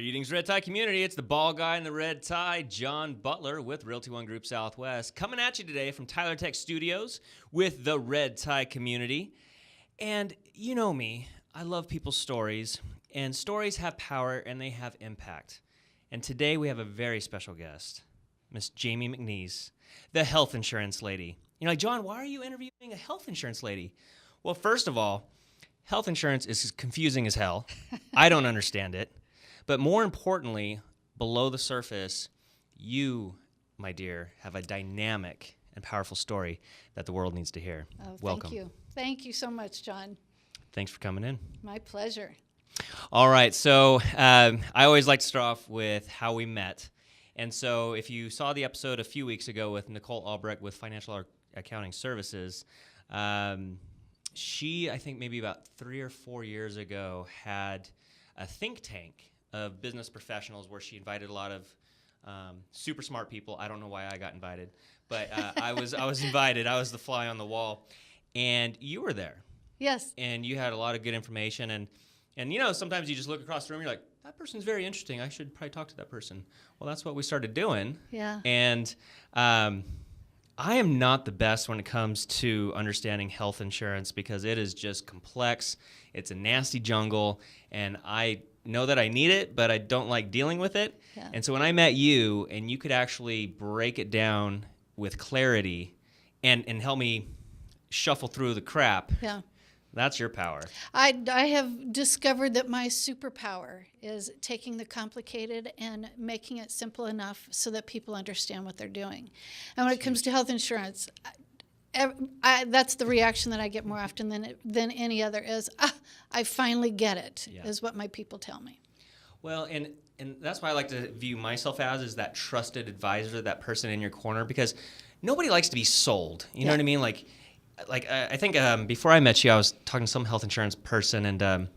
Greetings, Red Tie community. It's the ball guy in the red tie, John Butler with Realty One Group Southwest, coming at you today from Tyler Tech Studios with the Red Tie community. And you know me, I love people's stories, and stories have power and they have impact. And today we have a very special guest, Miss Jami McNees, the health insurance lady. You're like, John, why are you interviewing a health insurance lady? Well, first of all, health insurance is confusing as hell. I don't understand it. But more importantly, below the surface, you, my dear, have a dynamic and powerful story that the world needs to hear. Oh, Welcome. Thank you. Thank you so much, John. Thanks for coming in. My pleasure. All right, so I always like to start off with how we met. And so if you saw the episode a few weeks ago with Nicole Albrecht with Financial Accounting Services, she, I think maybe about 3 or 4 years ago, had a think tank of business professionals where she invited a lot of super smart people. I don't know why I got invited, but I was invited. I was the fly on the wall, and you were there. Yes. And you had a lot of good information, and you know, sometimes you just look across the room, you're like, that person's very interesting. I should probably talk to that person. Well, that's what we started doing. Yeah. And I am not the best when it comes to understanding health insurance because it is just complex. It's a nasty jungle, and I know that I need it, but I don't like dealing with it. Yeah. And so when I met you, and you could actually break it down with clarity and help me shuffle through the crap, Yeah. that's your power. I have discovered that my superpower is taking the complicated and making it simple enough so that people understand what they're doing. And when it comes to health insurance, that's the reaction that I get more often than any other is, I finally get it, is what my people tell me. Well, and that's why I like to view myself as is that trusted advisor, that person in your corner, because nobody likes to be sold. You know what I mean? Like I think before I met you, I was talking to some health insurance person, and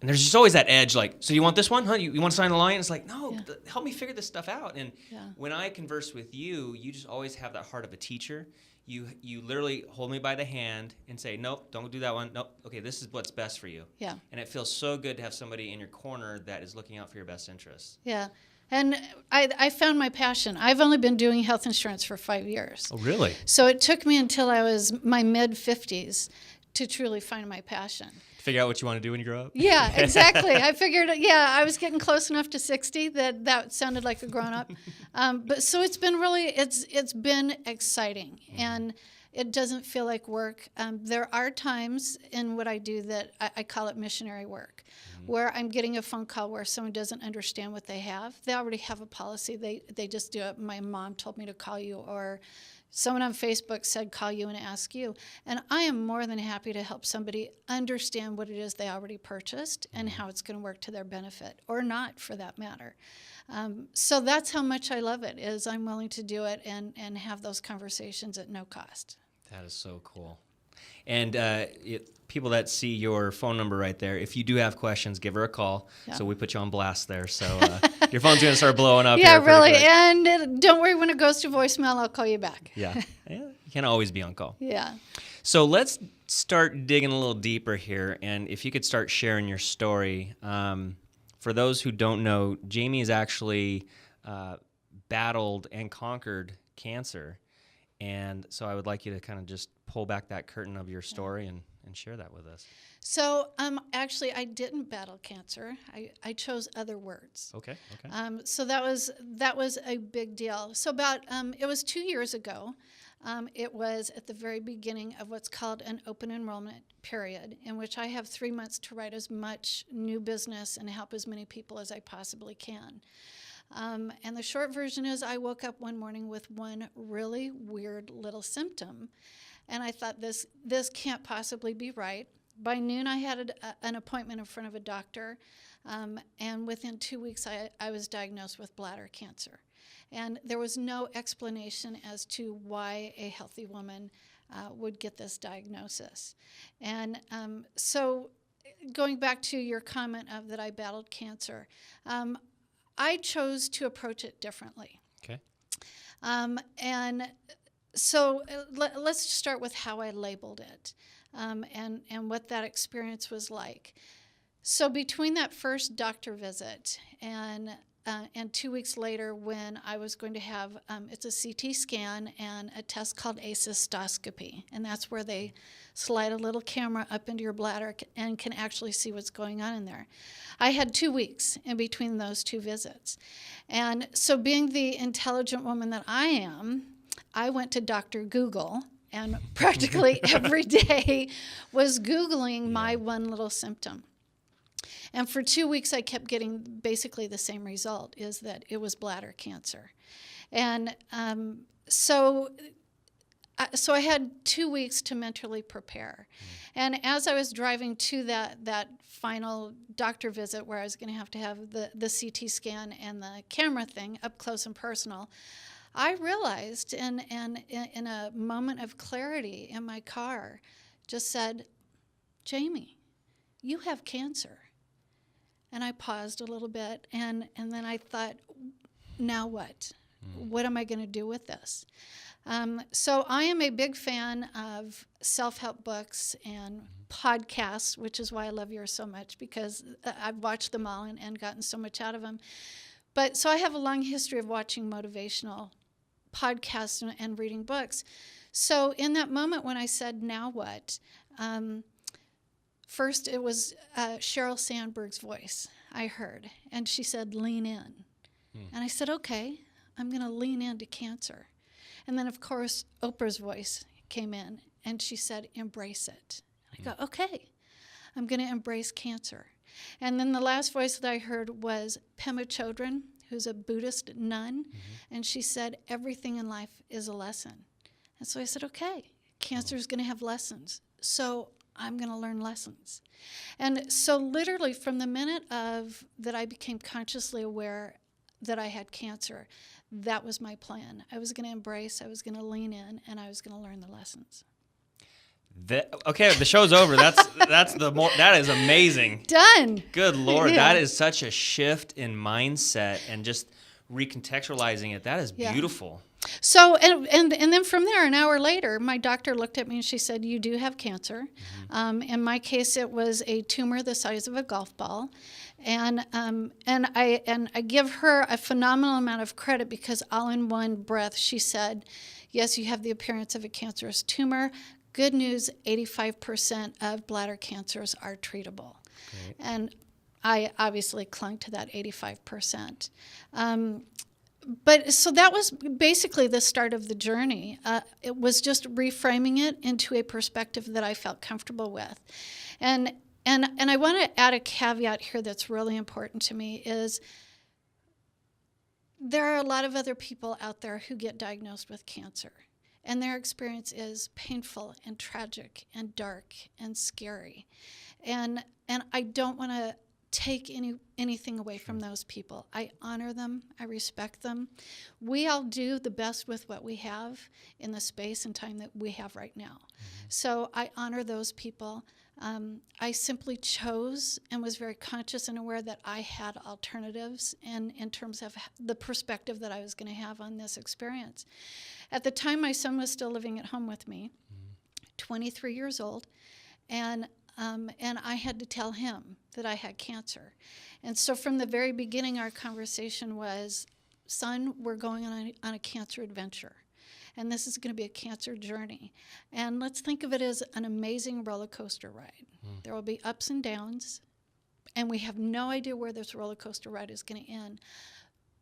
there's just always that edge, like, so you want this one, huh? You want to sign the line? It's like, no, help me figure this stuff out. And when I converse with you, you just always have that heart of a teacher. You literally hold me by the hand and say, nope, don't do that one. Nope, okay, this is what's best for you. Yeah. And it feels so good to have somebody in your corner that is looking out for your best interests. Yeah. And I found my passion. I've only been doing health insurance for 5 years. Oh, really? So it took me until I was my mid-50s to truly find my passion. Figure out what you want to do when you grow up? Yeah, exactly. I figured, I was getting close enough to 60 that sounded like a grown-up. But so it's been really, it's been exciting. And it doesn't feel like work. There are times in what I do that I call it missionary work, where I'm getting a phone call where someone doesn't understand what they have. They already have a policy. They just do it. My mom told me to call you, or someone on Facebook said call you and ask you. And I am more than happy to help somebody understand what it is they already purchased and how it's going to work to their benefit, or not for that matter. So that's how much I love it, is I'm willing to do it and have those conversations at no cost. That is so cool. And people that see your phone number right there, if you do have questions, give her a call. Yeah. So we put you on blast there. So your phone's going to start blowing up. Yeah, here really. Quick. And don't worry, when it goes to voicemail, I'll call you back. Yeah. You can't always be on call. Yeah. So let's start digging a little deeper here. And if you could start sharing your story. For those who don't know, Jami has actually battled and conquered cancer. And so I would like you to kind of just pull back that curtain of your story and share that with us. So actually, I didn't battle cancer. I chose other words. Okay. So that was a big deal. So about it was 2 years ago. It was at the very beginning of what's called an open enrollment period, in which I have 3 months to write as much new business and help as many people as I possibly can. And the short version is I woke up one morning with one really weird little symptom, and I thought, this can't possibly be right. By noon, I had an appointment in front of a doctor, and within 2 weeks, I was diagnosed with bladder cancer. And there was no explanation as to why a healthy woman would get this diagnosis. And so going back to your comment of that I battled cancer, I chose to approach it differently. Okay. And so let's start with how I labeled it and what that experience was like. So between that first doctor visit and 2 weeks later, when I was going to have, it's a CT scan and a test called acystoscopy, and that's where they slide a little camera up into your bladder and can actually see what's going on in there. I had 2 weeks in between those two visits. And so being the intelligent woman that I am, I went to Dr. Google and practically every day was Googling my one little symptom. And for 2 weeks, I kept getting basically the same result, is that it was bladder cancer. And so I had 2 weeks to mentally prepare. And as I was driving to that final doctor visit where I was going to have the CT scan and the camera thing up close and personal, I realized in a moment of clarity in my car, just said, Jamie, you have cancer. And I paused a little bit, and then I thought, now what? What am I going to do with this? So I am a big fan of self-help books and podcasts, which is why I love yours so much, because I've watched them all and gotten so much out of them. But so I have a long history of watching motivational podcasts and reading books. So in that moment when I said, now what? First, it was Sheryl Sandberg's voice I heard, and she said, lean in. And I said, okay, I'm going to lean into cancer. And then, of course, Oprah's voice came in, and she said, embrace it. And I go, okay, I'm going to embrace cancer. And then the last voice that I heard was Pema Chodron, who's a Buddhist nun, and she said, everything in life is a lesson. And so I said, okay, cancer is going to have lessons. So I'm going to learn lessons. And so literally from the minute that I became consciously aware that I had cancer, that was my plan. I was going to embrace, I was going to lean in, and I was going to learn the lessons. Okay, the show's over. That is amazing. Done. Good Lord, Yeah. that is such a shift in mindset and just recontextualizing it. That is beautiful. So, and then from there, an hour later, my doctor looked at me and she said, you do have cancer. In my case, it was a tumor the size of a golf ball. And I give her a phenomenal amount of credit because all in one breath, she said, yes, you have the appearance of a cancerous tumor. Good news, 85% of bladder cancers are treatable. Great. And I obviously clung to that 85%. But so that was basically the start of the journey. It was just reframing it into a perspective that I felt comfortable with. And I want to add a caveat here that's really important to me is there are a lot of other people out there who get diagnosed with cancer. And their experience is painful and tragic and dark and scary. And I don't want to take anything away from those people. I honor them. I respect them. We all do the best with what we have in the space and time that we have right now. So I honor those people. I simply chose and was very conscious and aware that I had alternatives in terms of the perspective that I was going to have on this experience. At the time, my son was still living at home with me, 23 years old, and I had to tell him that I had cancer. And so from the very beginning, our conversation was, son, we're going on a cancer adventure. And this is going to be a cancer journey. And let's think of it as an amazing roller coaster ride. There will be ups and downs, and we have no idea where this roller coaster ride is going to end,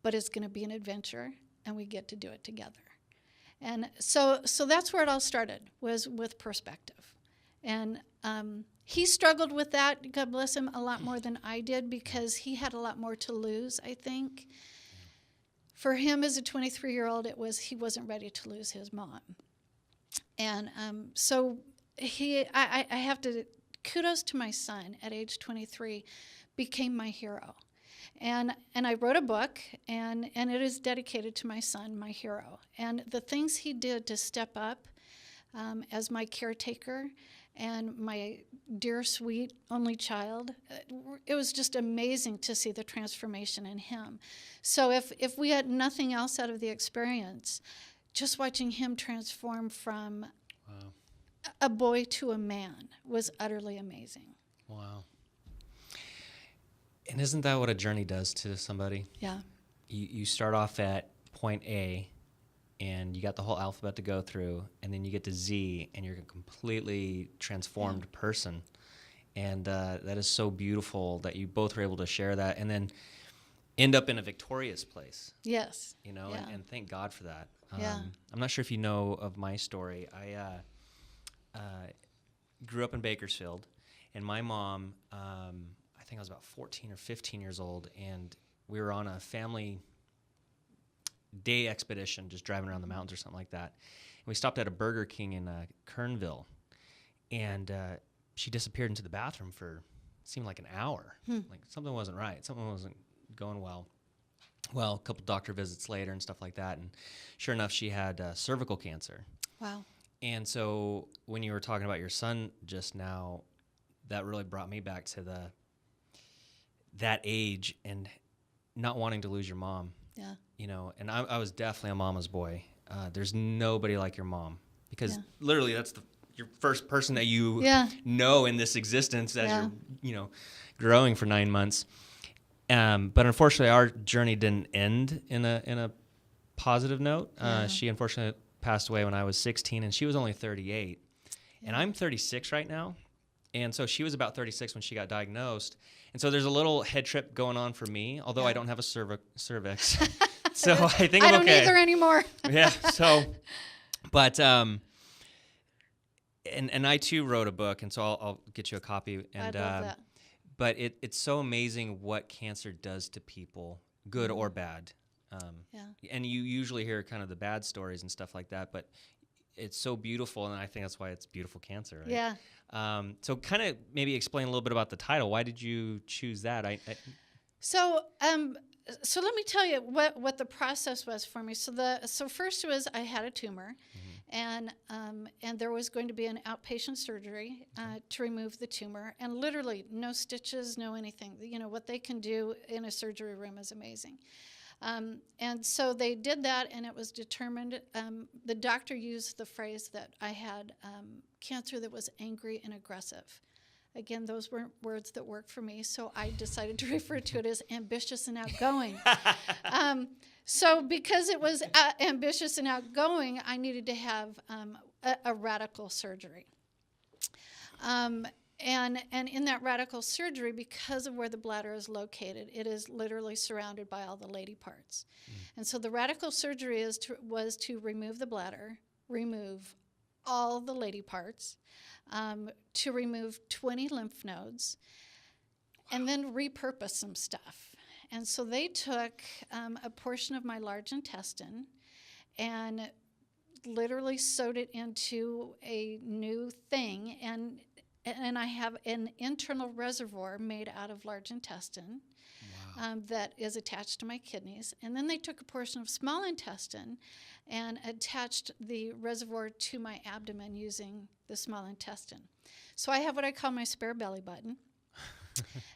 but it's going to be an adventure, and we get to do it together. And so that's where it all started, was with perspective. And he struggled with that, God bless him, a lot more than I did because he had a lot more to lose, I think. For him as a 23-year-old, he wasn't ready to lose his mom. And so I have to, kudos to my son at age 23, became my hero. And I wrote a book, and it is dedicated to my son, my hero. And the things he did to step up as my caretaker and my dear, sweet, only child, it was just amazing to see the transformation in him. So if we had nothing else out of the experience, just watching him transform from a boy to a man was utterly amazing. Wow. And isn't that what a journey does to somebody? Yeah. You start off at point A, and you got the whole alphabet to go through, and then you get to Z, and you're a completely transformed person. And that is so beautiful that you both were able to share that, and then end up in a victorious place. Yes. You know, Yeah. and thank God for that. Yeah. I'm not sure if you know of my story. I grew up in Bakersfield, and my mom, I think I was about 14 or 15 years old, and we were on a family day expedition, just driving around the mountains or something like that. And we stopped at a Burger King in Kernville, and she disappeared into the bathroom for, seemed like an hour. Like something wasn't right. Something wasn't going well. Well, a couple doctor visits later and stuff like that, and sure enough, she had cervical cancer. Wow. And so when you were talking about your son just now, that really brought me back to that age and not wanting to lose your mom. Yeah. You know, and I was definitely a mama's boy. There's nobody like your mom, because Yeah. literally that's your first person that you Yeah. know in this existence as Yeah. you're, growing for 9 months. But unfortunately, our journey didn't end in a positive note. Yeah. She unfortunately passed away when I was 16, and she was only 38. And I'm 36 right now. And so she was about 36 when she got diagnosed. And so there's a little head trip going on for me, although I don't have a cervix. So I think I'm I don't okay. either anymore. Yeah. So, but, and I too wrote a book, and so I'll get you a copy. And, I love that. But it's so amazing what cancer does to people, good or bad. Yeah. And you usually hear kind of the bad stories and stuff like that, but it's so beautiful, and I think that's why it's Beautiful Cancer, right? Yeah. So kind of maybe explain a little bit about the title. Why did you choose that? So let me tell you what the process was for me. So first was I had a tumor, and there was going to be an outpatient surgery to remove the tumor, and literally no stitches, no anything. You know, what they can do in a surgery room is amazing. And so they did that, and it was determined, the doctor used the phrase that I had cancer that was angry and aggressive. Again, those weren't words that worked for me, so I decided to refer to it as ambitious and outgoing. So because it was ambitious and outgoing, I needed to have a radical surgery. And in that radical surgery, because of where the bladder is located, it is literally surrounded by all the lady parts. And so the radical surgery was to remove the bladder, remove all the lady parts, to remove 20 lymph nodes, and then repurpose some stuff. And so they took a portion of my large intestine and literally sewed it into a new thing, and I have an internal reservoir made out of large intestine. Wow. That is attached to my kidneys. And then they took a portion of small intestine and attached the reservoir to my abdomen using the small intestine. So I have what I call my spare belly button.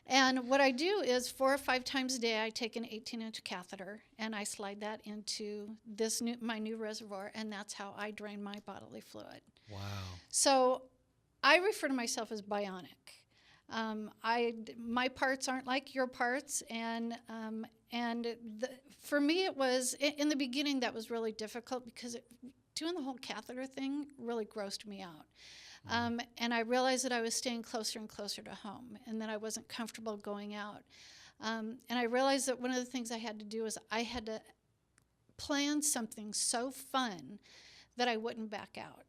And what I do is 4 or 5 times a day, I take an 18-inch catheter and I slide that into my new reservoir, and that's how I drain my bodily fluid. Wow. So I refer to myself as bionic. My parts aren't like your parts, and for me it was, in the beginning that was really difficult because doing the whole catheter thing really grossed me out. And I realized that I was staying closer and closer to home, and that I wasn't comfortable going out. And I realized that one of the things I had to do is I had to plan something so fun that I wouldn't back out.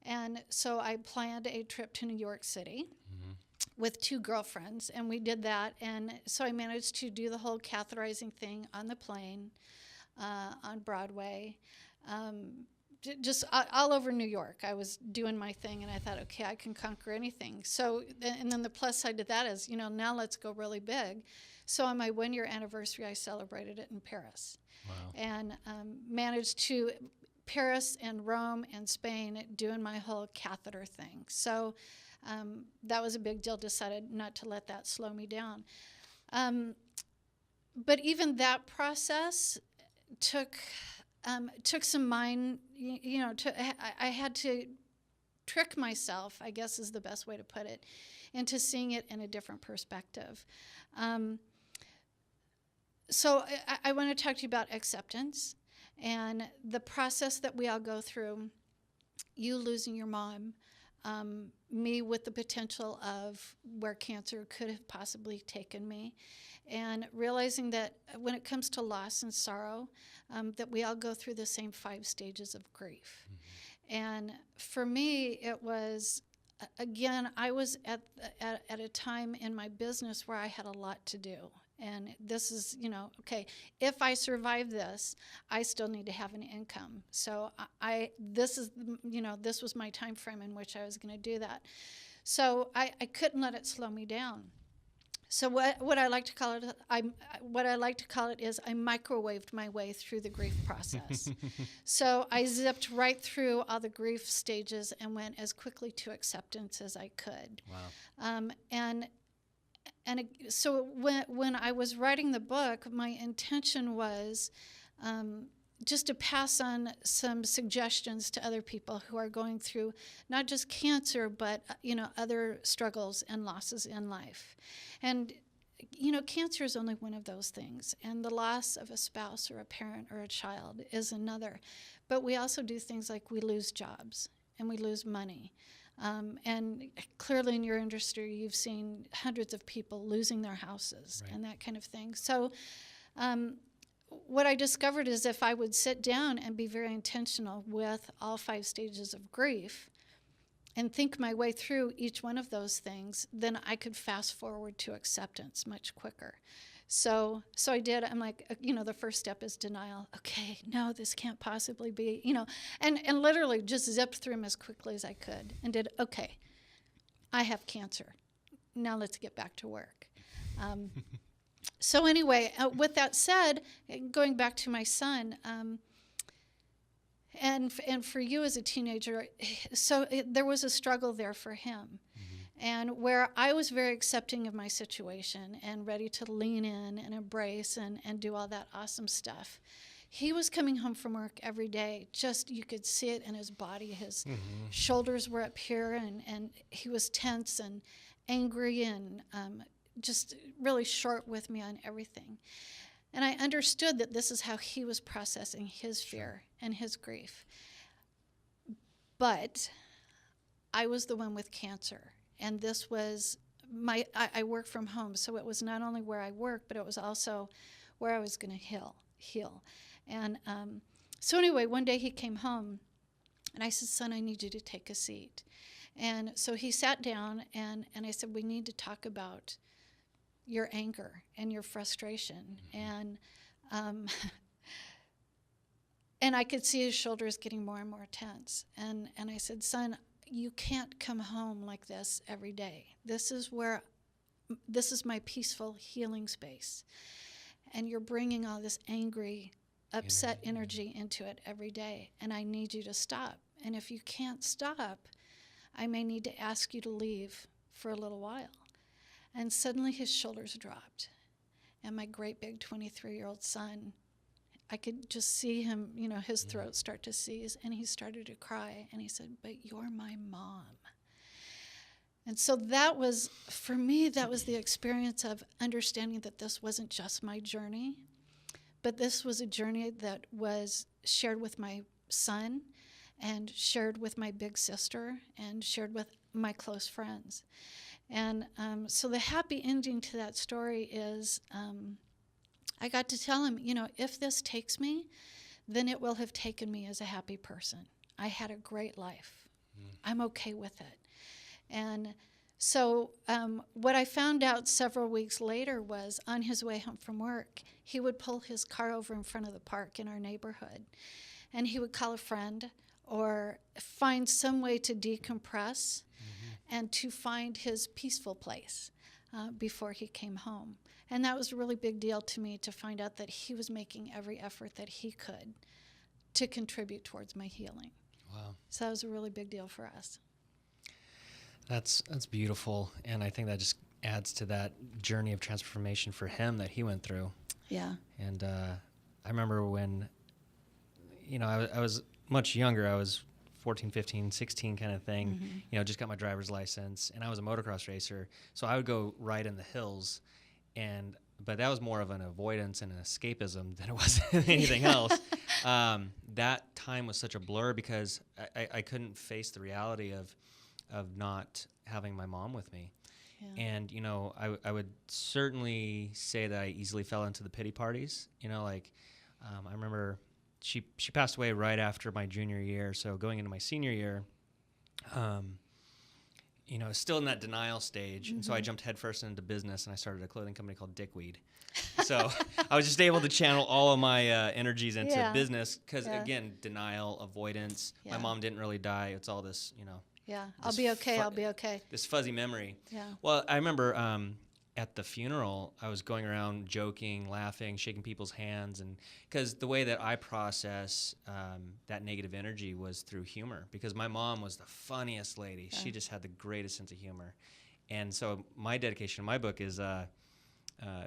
And so I planned a trip to New York City with 2 girlfriends, and we did that. And so I managed to do the whole catheterizing thing on the plane, on Broadway, just all over New York. I was doing my thing, and I thought, okay, I can conquer anything. So, and then the plus side to that is, now let's go really big. So on my 1-year anniversary, I celebrated it in Paris. Wow. And managed to Paris and Rome and Spain doing my whole catheter thing. So that was a big deal. Decided not to let that slow me down. But even that process took some mind. I had to trick myself, I guess is the best way to put it, into seeing it in a different perspective. So I want to talk to you about acceptance and the process that we all go through. You losing your mom, me with the potential of where cancer could have possibly taken me, and realizing that when it comes to loss and sorrow, that we all go through the same 5 stages of grief. And for me, it was, again, I was at a time in my business where I had a lot to do. And this is, okay, if I survive this, I still need to have an income. So this was my time frame in which I was going to do that. So I couldn't let it slow me down. So what I like to call it, is I microwaved my way through the grief process. So I zipped right through all the grief stages and went as quickly to acceptance as I could. Wow. So when I was writing the book, my intention was just to pass on some suggestions to other people who are going through not just cancer, but other struggles and losses in life. And cancer is only one of those things, and the loss of a spouse or a parent or a child is another. But we also do things like we lose jobs and we lose money. And clearly in your industry, you've seen hundreds of people losing their houses, right, and that kind of thing. So what I discovered is if I would sit down and be very intentional with all 5 stages of grief and think my way through each one of those things, then I could fast forward to acceptance much quicker. So I did. I'm like, the first step is denial. Okay, no, this can't possibly be, and literally just zipped through them as quickly as I could and did, okay, I have cancer. Now let's get back to work. So anyway, with that said, going back to my son, and for you as a teenager, there was a struggle there for him. And where I was very accepting of my situation and ready to lean in and embrace and do all that awesome stuff, he was coming home from work every day. Just, you could see it in his body. His shoulders were up here, and he was tense and angry and just really short with me on everything. And I understood that this is how he was processing his fear and his grief. But I was the one with cancer. And this was I work from home, so it was not only where I work, but it was also where I was going to heal. And so anyway, one day he came home, and I said, son, I need you to take a seat. And so he sat down, and I said, we need to talk about your anger and your frustration. And I could see his shoulders getting more and more tense. And I said, son, you can't come home like this every day. This is my peaceful healing space. And you're bringing all this angry, upset energy into it every day. And I need you to stop. And if you can't stop, I may need to ask you to leave for a little while. And suddenly his shoulders dropped. And my great big 23-year-old son, I could just see him, his throat start to seize, and he started to cry. And he said, but you're my mom. And so that was, for me, that was the experience of understanding that this wasn't just my journey, but this was a journey that was shared with my son and shared with my big sister and shared with my close friends. And so the happy ending to that story is I got to tell him, if this takes me, then it will have taken me as a happy person. I had a great life. I'm okay with it. And so what I found out several weeks later was on his way home from work, he would pull his car over in front of the park in our neighborhood, and he would call a friend or find some way to decompress and to find his peaceful place before he came home. And that was a really big deal to me, to find out that he was making every effort that he could to contribute towards my healing. Wow. So that was a really big deal for us. That's beautiful, and I think that just adds to that journey of transformation for him that he went through. Yeah. And I remember when, I was much younger. I was 14, 15, 16 kind of thing, just got my driver's license, and I was a motocross racer. So I would go ride in the hills, and but that was more of an avoidance and an escapism than it was anything else. That time was such a blur because I couldn't face the reality of not having my mom with me. Yeah. And, you know, I would certainly say that I easily fell into the pity parties. You know, like I remember she passed away right after my junior year. So going into my senior year, you know, still in that denial stage. Mm-hmm. And so I jumped headfirst into business and I started a clothing company called Dickweed. So I was just able to channel all of my energies into business because, again, denial, avoidance. Yeah. My mom didn't really die. It's all this, you know. Yeah, I'll be okay. I'll be okay. This fuzzy memory. Yeah. Well, I remember at the funeral, I was going around joking, laughing, shaking people's hands, and because the way that I process that negative energy was through humor. Because my mom was the funniest lady. Yeah. She just had the greatest sense of humor, and so my dedication in my book is it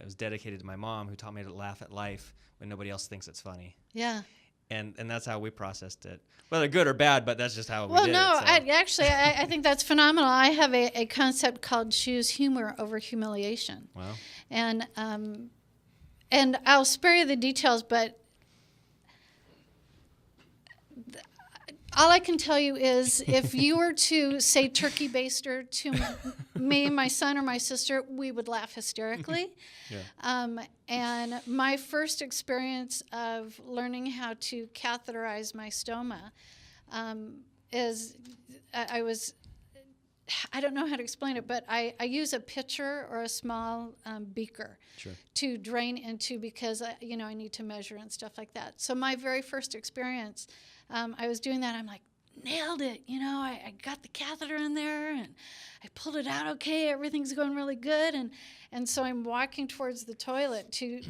was dedicated to my mom, who taught me to laugh at life when nobody else thinks it's funny. Yeah. And that's how we processed it, whether good or bad, but that's just how we did it. Well, no, I think that's phenomenal. I have a concept called choose humor over humiliation. Wow. And I'll spare you the details, but all I can tell you is if you were to say turkey baster to me, my son, or my sister, we would laugh hysterically. Yeah. And my first experience of learning how to catheterize my stoma is I don't know how to explain it, but I use a pitcher or a small beaker to drain into because, I need to measure and stuff like that. So my very first experience, I was doing that. I'm like, nailed it. I got the catheter in there and I pulled it out okay. Everything's going really good. And so I'm walking towards the toilet to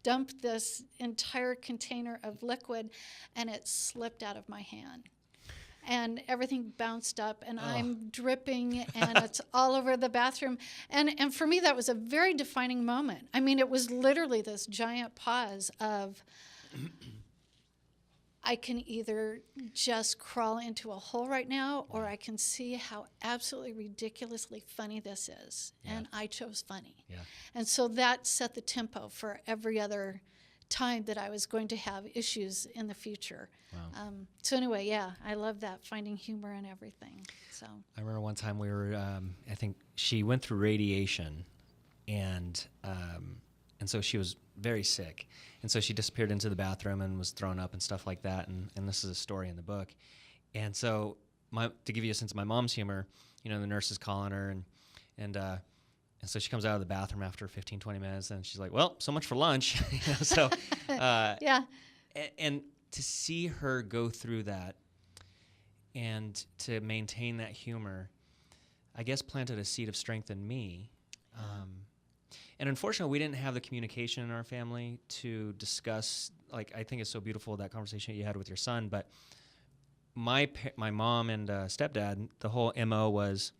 dump this entire container of liquid, and it slipped out of my hand. And everything bounced up, and I'm dripping, and it's all over the bathroom. And for me, that was a very defining moment. I mean, it was literally this giant pause of, I can either just crawl into a hole right now, or I can see how absolutely ridiculously funny this is. Yeah. And I chose funny. Yeah. And so that set the tempo for every other time that I was going to have issues in the future. Wow. So anyway, yeah, I love that, finding humor in everything. So I remember one time we were, I think she went through radiation, and so she was very sick. And so she disappeared into the bathroom and was thrown up and stuff like that. And this is a story in the book. And so to give you a sense of my mom's humor, the nurse is calling her, and so she comes out of the bathroom after 15, 20 minutes, and she's like, well, so much for lunch. Yeah. And to see her go through that and to maintain that humor, I guess planted a seed of strength in me. And unfortunately, we didn't have the communication in our family to discuss, like, I think it's so beautiful, that conversation you had with your son, but my mom and stepdad, the whole MO was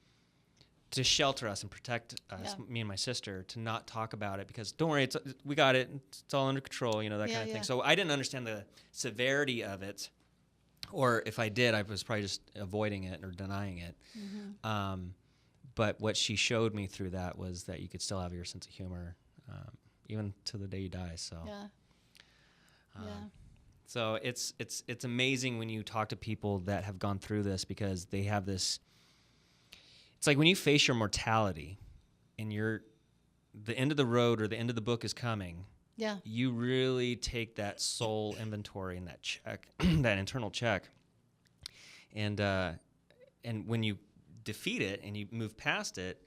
to shelter us and protect us, me and my sister, to not talk about it because, don't worry, we got it, it's all under control, that kind of thing. So I didn't understand the severity of it, or if I did, I was probably just avoiding it or denying it. Mm-hmm. But what she showed me through that was that you could still have your sense of humor, even to the day you die. So, So it's amazing when you talk to people that have gone through this, because they have this. It's like when you face your mortality, and the end of the road or the end of the book is coming. Yeah. You really take that soul inventory and that check, that internal check, and when you defeat it and you move past it,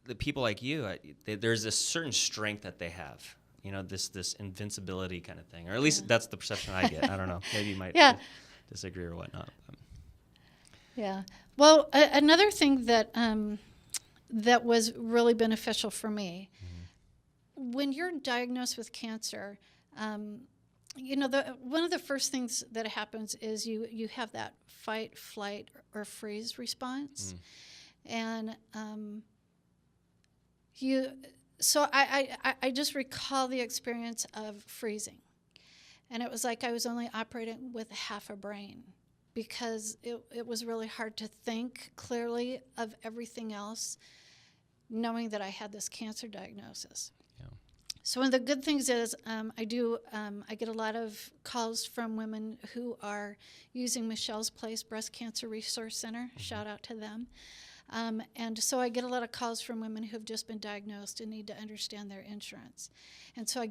the people like you, there's a certain strength that they have, this invincibility kind of thing, or at least that's the perception I get. I don't know, maybe you might disagree or whatnot. Yeah. Well, another thing that that was really beneficial for me, when you're diagnosed with cancer, one of the first things that happens is you have that fight, flight, or freeze response, and So I just recall the experience of freezing, and it was like I was only operating with half a brain, because it was really hard to think clearly of everything else, knowing that I had this cancer diagnosis. Yeah. So one of the good things is I get a lot of calls from women who are using Michelle's Place Breast Cancer Resource Center. Shout out to them. And so I get a lot of calls from women who have just been diagnosed and need to understand their insurance. And so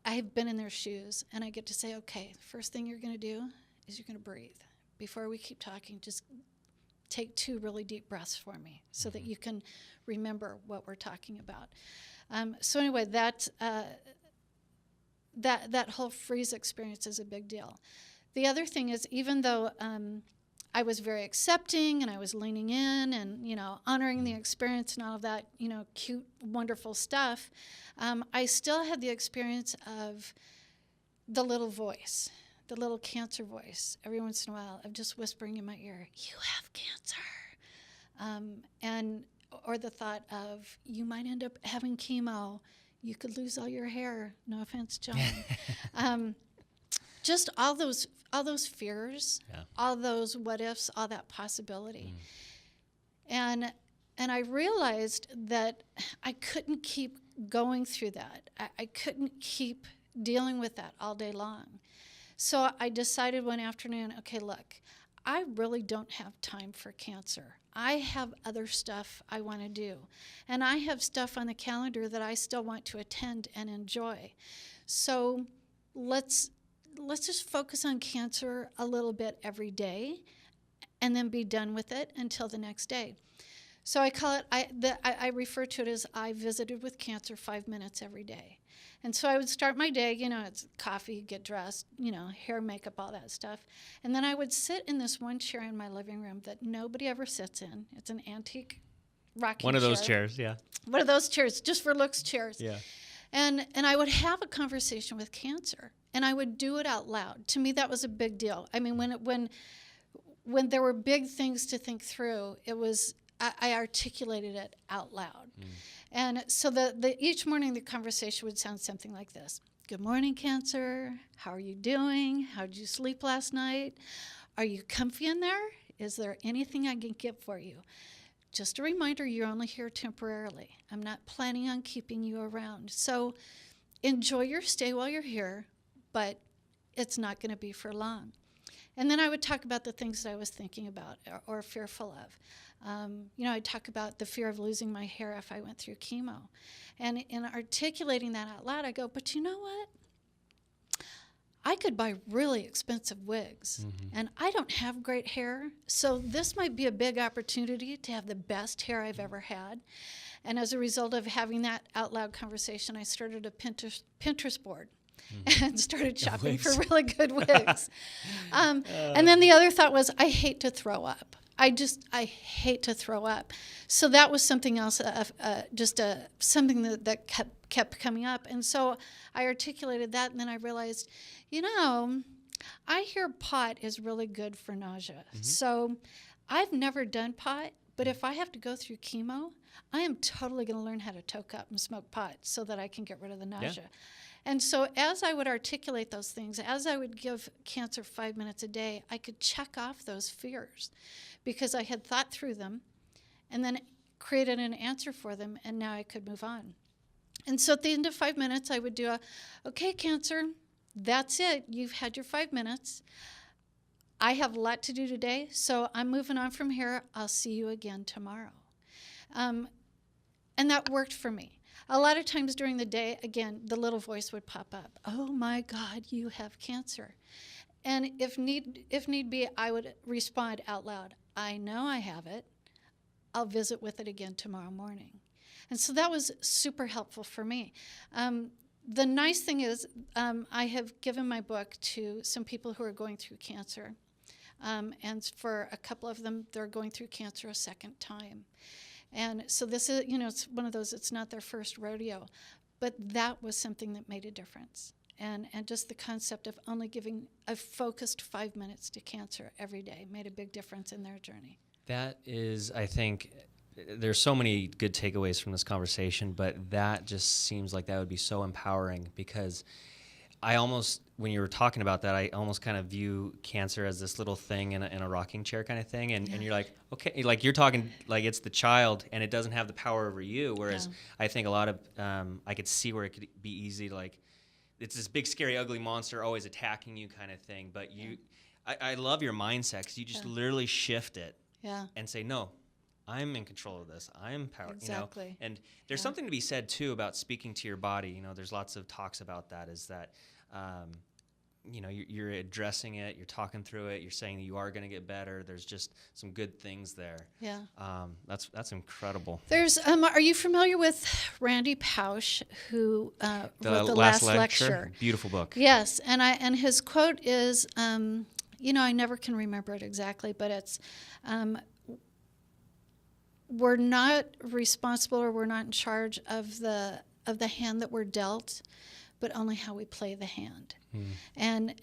I have been in their shoes, and I get to say, okay, first thing you're going to do is you're going to breathe. Before we keep talking, just take 2 really deep breaths for me so that you can remember what we're talking about. So anyway, that whole freeze experience is a big deal. The other thing is, even though I was very accepting and I was leaning in and, honoring the experience and all of that, cute, wonderful stuff, I still had the experience of the little voice, the little cancer voice, every once in a while, of just whispering in my ear, you have cancer. Or the thought of, you might end up having chemo. You could lose all your hair. No offense, John. Just all those fears, all those what ifs, all that possibility. And I realized that I couldn't keep going through that. I couldn't keep dealing with that all day long. So I decided one afternoon, okay, look, I really don't have time for cancer. I have other stuff I want to do. And I have stuff on the calendar that I still want to attend and enjoy. So let's just focus on cancer a little bit every day and then be done with it until the next day. So I call it, I refer to it as I visited with cancer 5 minutes every day. And so I would start my day, it's coffee, get dressed, hair, makeup, all that stuff. And then I would sit in this one chair in my living room that nobody ever sits in. It's an antique rocking chair. One of those chairs, yeah. One of those chairs, just for looks chairs. Yeah. And I would have a conversation with cancer, and I would do it out loud. To me, that was a big deal. I mean, when there were big things to think through, it was I articulated it out loud. And so each morning the conversation would sound something like this. Good morning, Cancer. How are you doing? How did you sleep last night? Are you comfy in there? Is there anything I can get for you? Just a reminder, you're only here temporarily. I'm not planning on keeping you around. So enjoy your stay while you're here, but it's not going to be for long. And then I would talk about the things that I was thinking about or fearful of. I'd talk about the fear of losing my hair if I went through chemo. And in articulating that out loud, I go, but you know what? I could buy really expensive wigs, and I don't have great hair, so this might be a big opportunity to have the best hair I've ever had. And as a result of having that out loud conversation, I started a Pinterest board. And started shopping for really good wigs. And then the other thought was, I hate to throw up. I hate to throw up. So that was something else, something that kept coming up. And so I articulated that, and then I realized, I hear pot is really good for nausea. So I've never done pot, but if I have to go through chemo, I am totally going to learn how to toke up and smoke pot so that I can get rid of the nausea. Yeah. And so as I would articulate those things, as I would give cancer 5 minutes a day, I could check off those fears because I had thought through them and then created an answer for them, and now I could move on. And so at the end of 5 minutes, I would do okay, cancer, that's it. You've had your 5 minutes. I have a lot to do today, so I'm moving on from here. I'll see you again tomorrow. And that worked for me. A lot of times during the day, again, the little voice would pop up. Oh my God, you have cancer. And if need be, I would respond out loud. I know I have it. I'll visit with it again tomorrow morning. And so that was super helpful for me. The nice thing is I have given my book to some people who are going through cancer. And for a couple of them, they're going through cancer a second time. And so this is, it's one of those, it's not their first rodeo, but that was something that made a difference. And just the concept of only giving a focused 5 minutes to cancer every day made a big difference in their journey. That is, I think, there's so many good takeaways from this conversation, but that just seems like that would be so empowering because I almost, when you were talking about that, I almost kind of view cancer as this little thing in a rocking chair kind of thing. And you're like, okay, like you're talking like it's the child and it doesn't have the power over you. Whereas I think a lot of, I could see where it could be easy, like it's this big, scary, ugly monster always attacking you kind of thing. But I love your mindset because you just literally shift it and say, no, I'm in control of this. I'm power. Exactly. You know? And there's something to be said too about speaking to your body. You know, there's lots of talks about that. Is that, you know, you're addressing it. You're talking through it. You're saying that you are going to get better. There's just some good things there. Yeah. That's incredible. There's. Are you familiar with Randy Pausch, who wrote the last lecture? Beautiful book. Yes, and his quote is, you know, I never can remember it exactly, but it's. We're not responsible, or we're not in charge of the hand that we're dealt, but only how we play the hand. And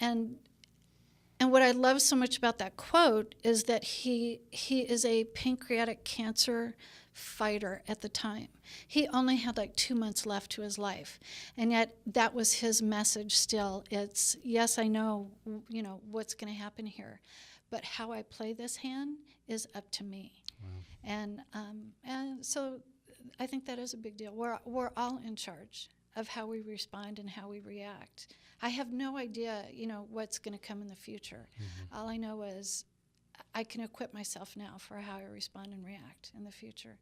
what I love so much about that quote is that he is a pancreatic cancer fighter at the time. He only had like 2 months left to his life, and yet that was his message still. It's, yes, I know, you know, what's going to happen here, but how I play this hand is up to me. And so I think that is a big deal. We're all in charge of how we respond and how we react. I have no idea, you know, what's going to come in the future. All I know is I can equip myself now for how I respond and react in the future.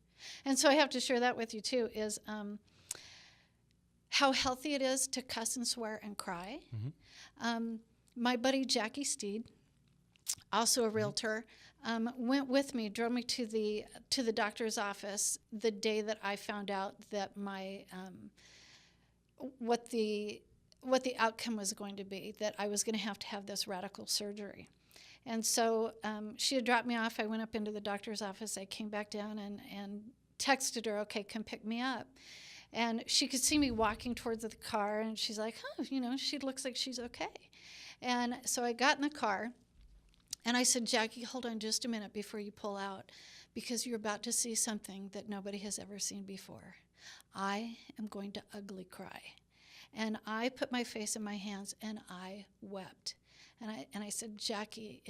And so I have to share that with you too, is how healthy it is to cuss and swear and cry. My buddy Jackie Steed, also a realtor, went with me, drove me to the doctor's office the day that I found out that my what the outcome was going to be, that I was going to have this radical surgery. And so she had dropped me off. I went up into the doctor's office. I came back down and texted her, okay, come pick me up. And she could see me walking towards the car, and she's like, oh, you know, she looks like she's okay. And so I got in the car, and I said, Jackie, hold on just a minute before you pull out, because you're about to see something that nobody has ever seen before. I am going to ugly cry. And I put my face in my hands, and I wept. And I said, Jackie,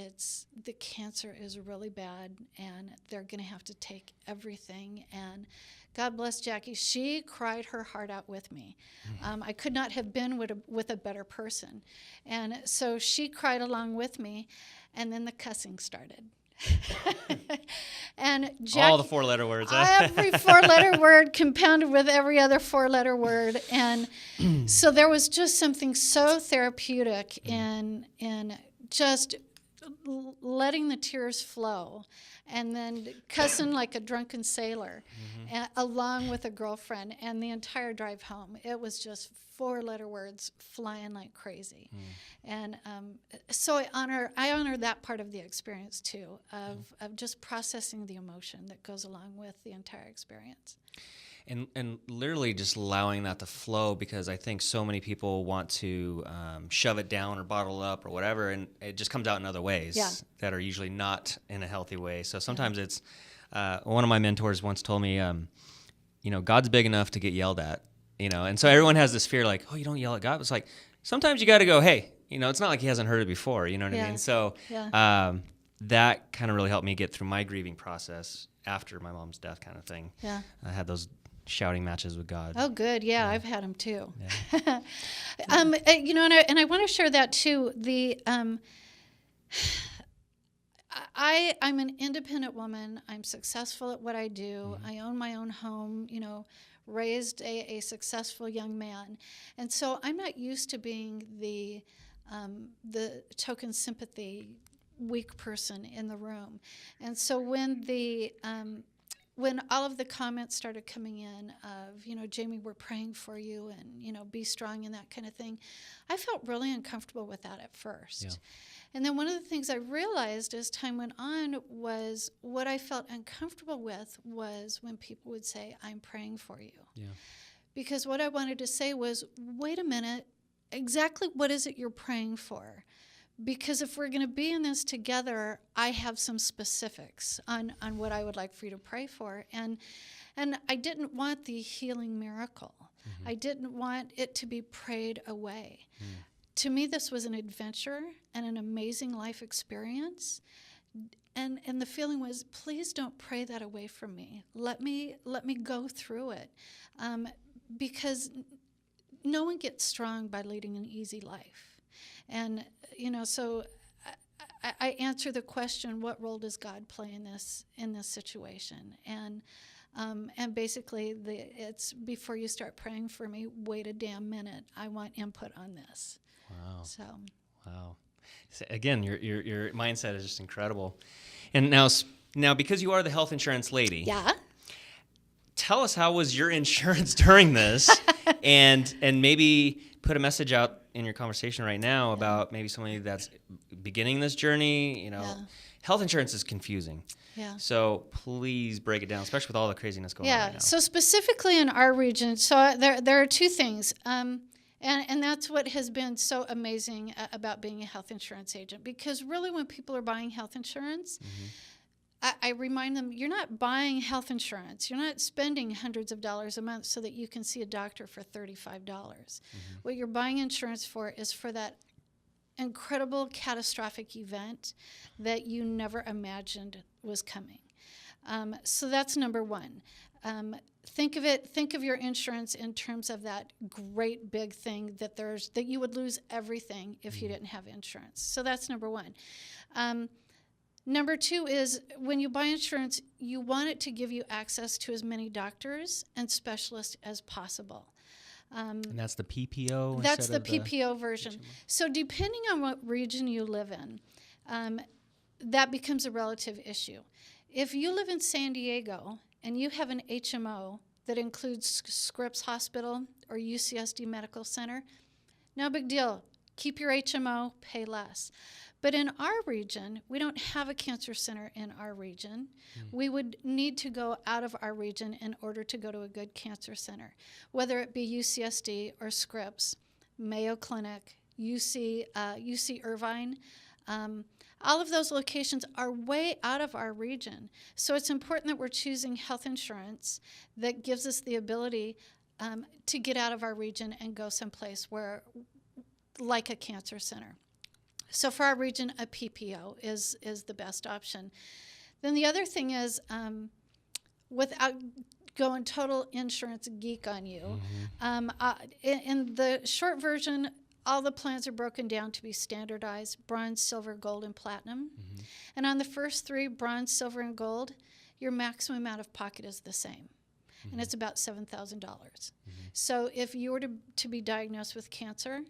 the cancer is really bad, and they're going to have to take everything. And God bless Jackie. She cried her heart out with me. I could not have been with a better person. And so she cried along with me, and then the cussing started. And Jackie, all the 4-letter words. Every 4-letter word compounded with every other 4-letter word. And so there was just something so therapeutic in just letting the tears flow, and then cussing like a drunken sailor along with a girlfriend, and the entire drive home. It was just 4-letter words flying like crazy. And so I honor that part of the experience too, of just processing the emotion that goes along with the entire experience. And literally just allowing that to flow, because I think so many people want to shove it down or bottle it up or whatever, and it just comes out in other ways that are usually not in a healthy way. So sometimes it's, one of my mentors once told me, you know, God's big enough to get yelled at, you know, and so everyone has this fear like, oh, you don't yell at God. It's like, sometimes you got to go, hey, you know, it's not like he hasn't heard it before, you know what I mean? So that kind of really helped me get through my grieving process after my mom's death kind of thing. Yeah. I had those shouting matches with God. Oh, good. Yeah, I've had them too. Yeah. You know, and I want to share that too. I'm an independent woman. I'm successful at what I do. I own my own home, you know, raised a successful young man. And so I'm not used to being the token sympathy weak person in the room. And so when all of the comments started coming in of, you know, Jamie, we're praying for you, and, you know, be strong and that kind of thing, I felt really uncomfortable with that at first. Yeah. And then one of the things I realized as time went on was what I felt uncomfortable with was when people would say, I'm praying for you. Yeah. Because what I wanted to say was, wait a minute, exactly what is it you're praying for? Because if we're going to be in this together, I have some specifics on what I would like for you to pray for. And I didn't want the healing miracle. I didn't want it to be prayed away. to me, this was an adventure and an amazing life experience. And the feeling was, please don't pray that away from me. Let me go through it, because no one gets strong by leading an easy life. And so I answer the question, what role does God play in this situation? And basically, it's before you start praying for me, wait a damn minute. I want input on this. Wow. So. Wow. So again, your mindset is just incredible. And now because you are the health insurance lady. Yeah. Tell us, how was your insurance during this, and maybe put a message out in your conversation right now about maybe somebody that's beginning this journey. Health insurance is confusing. Yeah. So please break it down, especially with all the craziness going on right now. So specifically in our region, so there are two things. And that's what has been so amazing about being a health insurance agent, because really when people are buying health insurance, I remind them, you're not buying health insurance. You're not spending hundreds of dollars a month so that you can see a doctor for $35. What you're buying insurance for is for that incredible catastrophic event that you never imagined was coming. So that's number one. Think of your insurance in terms of that great big thing that you would lose everything if you didn't have insurance. So that's number one. Number two is, when you buy insurance, you want it to give you access to as many doctors and specialists as possible. And that's the PPO? That's the PPO version. HMO. So depending on what region you live in, that becomes a relative issue. If you live in San Diego and you have an HMO that includes Scripps Hospital or UCSD Medical Center, no big deal. Keep your HMO, pay less. But in our region, we don't have a cancer center in our region. We would need to go out of our region in order to go to a good cancer center, whether it be UCSD or Scripps, Mayo Clinic, UC Irvine. All of those locations are way out of our region. So it's important that we're choosing health insurance that gives us the ability to get out of our region and go someplace where, like a cancer center. So for our region, a PPO is the best option. Then the other thing is, without going total insurance geek on you, in the short version, all the plans are broken down to be standardized: bronze, silver, gold, and platinum. And on the first three, bronze, silver, and gold, your maximum out of pocket is the same. And it's about $7,000. So if you were to be diagnosed with cancer,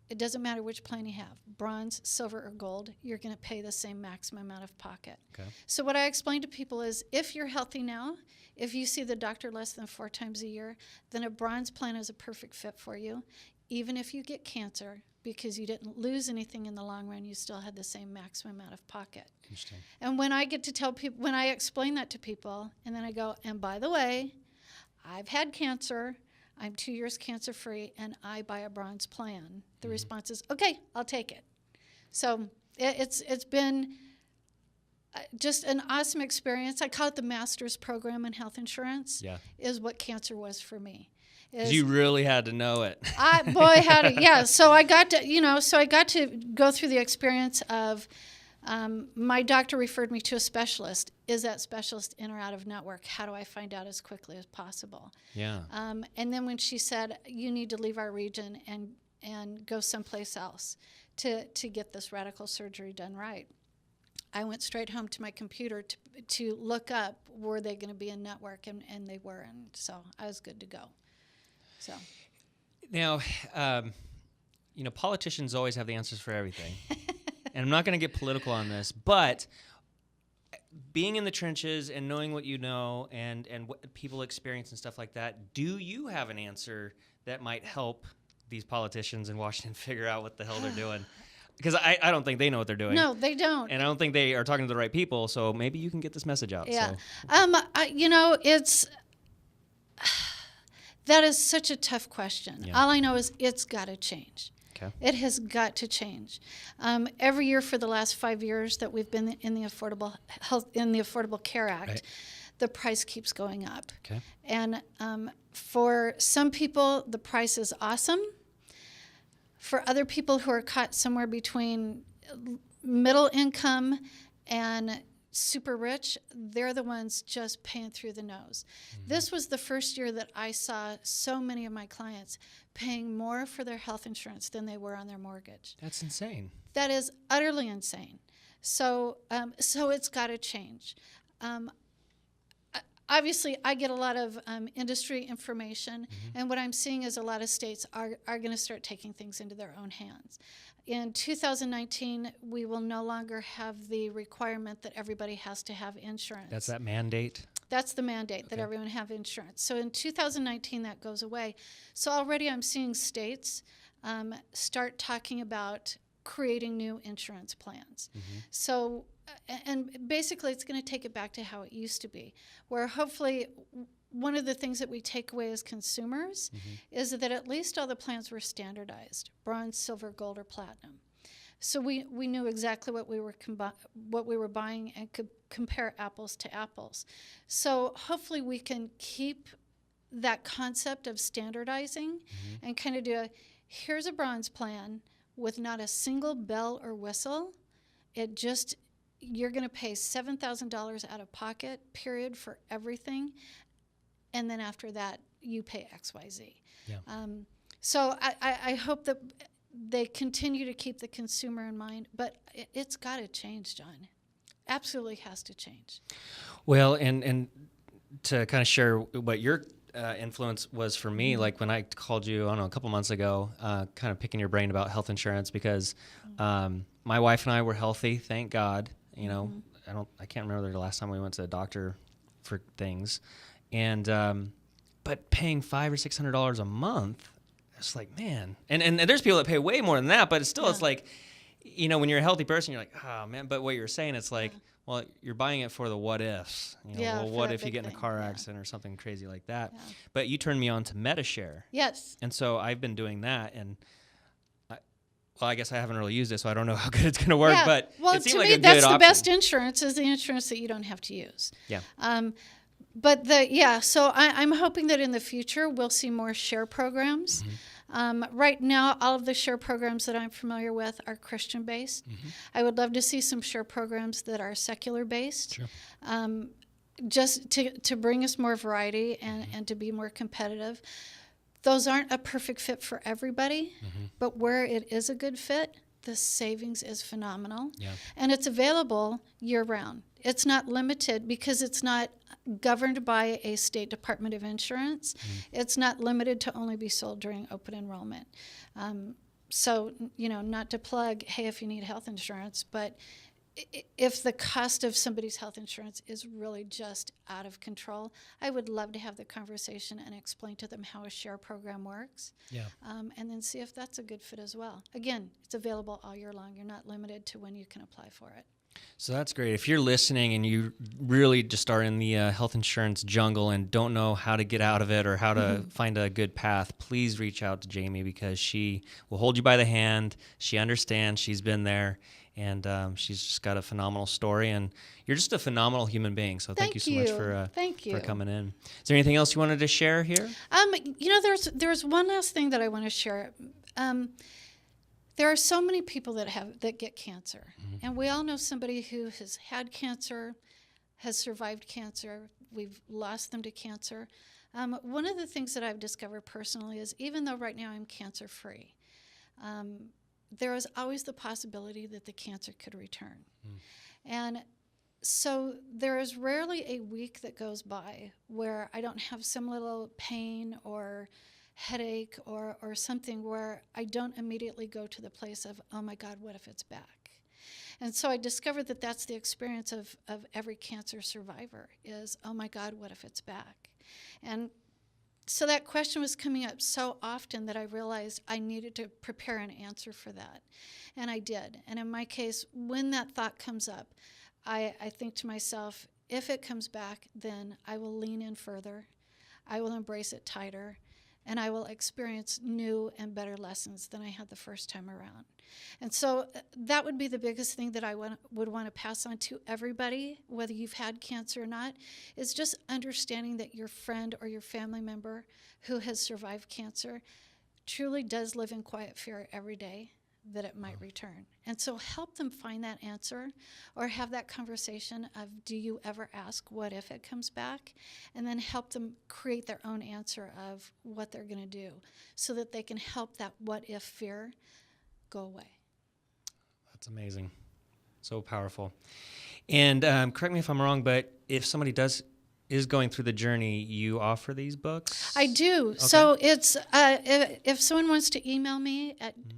it doesn't matter which plan you have, bronze, silver, or gold, you're going to pay the same maximum out of pocket. Okay. So what I explain to people is, if you're healthy now, if you see the doctor less than 4 times a year, then a bronze plan is a perfect fit for you. Even if you get cancer, because you didn't lose anything in the long run, you still had the same maximum out of pocket. Interesting. And when I get to tell people, when I explain that to people, and then I go, and by the way, I've had cancer, I'm 2 years cancer-free, and I buy a bronze plan. The response is, okay, I'll take it. So it's been just an awesome experience. I call it the master's program in health insurance. Yeah. Is what cancer was for me. You really had to know it. Yeah. So I got to go through the experience of, my doctor referred me to a specialist. Is that specialist in or out of network? How do I find out as quickly as possible? Yeah. And then when she said, you need to leave our region and go someplace else to get this radical surgery done right, I went straight home to my computer to look up, were they going to be in network, and they were, and so I was good to go. So now, politicians always have the answers for everything. And I'm not going to get political on this, but being in the trenches and knowing what you know and what people experience and stuff like that, do you have an answer that might help these politicians in Washington figure out what the hell they're doing? Because I don't think they know what they're doing. No, they don't. And I don't think they are talking to the right people, so maybe you can get this message out. Yeah. So. That is such a tough question. Yeah. All I know is it's got to change. Okay. It has got to change. Every year for the last 5 years that we've been in the Affordable Care Act, right, the price keeps going up. Okay. And for some people, the price is awesome. For other people who are caught somewhere between middle income and super rich, they're the ones just paying through the nose. This was the first year that I saw so many of my clients paying more for their health insurance than they were on their mortgage. That's insane. That is utterly insane. So it's got to change. Obviously, I get a lot of industry information, and what I'm seeing is a lot of states are going to start taking things into their own hands. In 2019, we will no longer have the requirement that everybody has to have insurance. That's that mandate? That's the mandate, that everyone have insurance. So in 2019, that goes away. So already I'm seeing states start talking about creating new insurance plans. So, and basically it's going to take it back to how it used to be, where hopefully one of the things that we take away as consumers is that at least all the plans were standardized, bronze, silver, gold, or platinum. So we knew exactly what we were buying and could compare apples to apples. So hopefully we can keep that concept of standardizing and kind of do here's a bronze plan with not a single bell or whistle. You're going to pay $7,000 out of pocket, period, for everything. And then after that, you pay XYZ. Yeah. So I hope that they continue to keep the consumer in mind, but it's got to change, John. Absolutely has to change. Well, and to kind of share what your influence was for me, like when I called you, I don't know, a couple months ago, kind of picking your brain about health insurance because my wife and I were healthy, thank God. You know, I can't remember the last time we went to the doctor for things, and but paying $500 or $600 a month, it's like, man, and there's people that pay way more than that, but it's still it's like, you know, when you're a healthy person, you're like, oh man, but what you're saying, it's like, well, you're buying it for the what ifs. You know, well, what if you get in a car accident or something crazy like that? Yeah. But you turned me on to MediShare. Yes. And so I've been doing that, and I guess I haven't really used it, so I don't know how good it's going to work. But it seemed like a good option. That's the best insurance, is the insurance that you don't have to use. Yeah. So I'm hoping that in the future we'll see more share programs. Right now, all of the share programs that I'm familiar with are Christian-based. I would love to see some share programs that are secular-based, sure. Just to bring us more variety and to be more competitive. Those aren't a perfect fit for everybody, but where it is a good fit, the savings is phenomenal. Yeah. And it's available year-round. It's not limited because it's not governed by a state Department of Insurance. It's not limited to only be sold during open enrollment. So, you know, not to plug, hey, if you need health insurance, but if the cost of somebody's health insurance is really just out of control, I would love to have the conversation and explain to them how a share program works. Yeah. And then see if that's a good fit as well. Again, it's available all year long. You're not limited to when you can apply for it. So that's great. If you're listening and you really just are in the health insurance jungle and don't know how to get out of it or how to find a good path, please reach out to Jamie, because she will hold you by the hand. She understands. She's been there. And she's just got a phenomenal story, and you're just a phenomenal human being. So thank you so much for coming in. Is there anything else you wanted to share here? You know, there's one last thing that I want to share. There are so many people that get cancer, and we all know somebody who has had cancer, has survived cancer. We've lost them to cancer. One of the things that I've discovered personally is, even though right now I'm cancer-free, there is always the possibility that the cancer could return. And so there is rarely a week that goes by where I don't have some little pain or headache or something where I don't immediately go to the place of, oh my God, what if it's back? And so I discovered that that's the experience of every cancer survivor is, oh my God, what if it's back? And so that question was coming up so often that I realized I needed to prepare an answer for that. And I did. And in my case, when that thought comes up, I think to myself, if it comes back, then I will lean in further, I will embrace it tighter, and I will experience new and better lessons than I had the first time around. And so that would be the biggest thing that I would want to pass on to everybody, whether you've had cancer or not, is just understanding that your friend or your family member who has survived cancer, truly does live in quiet fear every day that it might return. And so help them find that answer, or have that conversation of, do you ever ask what if it comes back? And then help them create their own answer of what they're going to do, so that they can help that what if fear go away. That's amazing. So powerful. And correct me if I'm wrong, but if somebody is going through the journey, you offer these books? I do. Okay. So it's if someone wants to email me,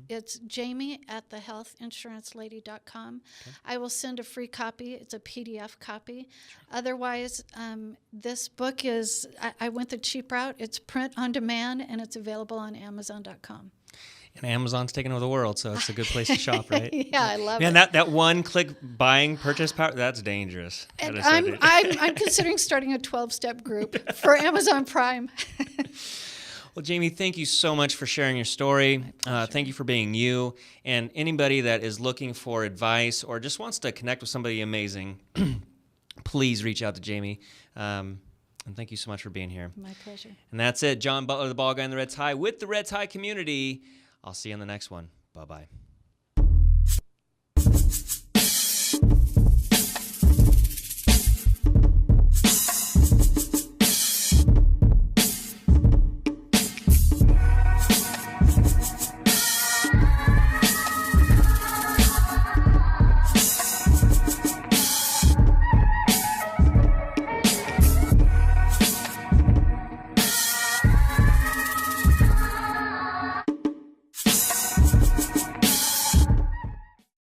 it's jamie@thehealthinsurancelady.com. Okay. I will send a free copy. It's a PDF copy. Otherwise, this book is, I went the cheap route. It's print on demand, and it's available on Amazon.com. And Amazon's taking over the world, so it's a good place to shop, right? Yeah, I love Man, it. that one-click buying purchase power, that's dangerous. And That is so dangerous. I'm considering starting a 12-step group for Amazon Prime. Well, Jamie, thank you so much for sharing your story. Thank you for being you. And anybody that is looking for advice or just wants to connect with somebody amazing, please reach out to Jamie. And thank you so much for being here. My pleasure. And that's it. John Butler, the ball guy in the red tie with the red tie community. I'll see you in the next one. Bye-bye.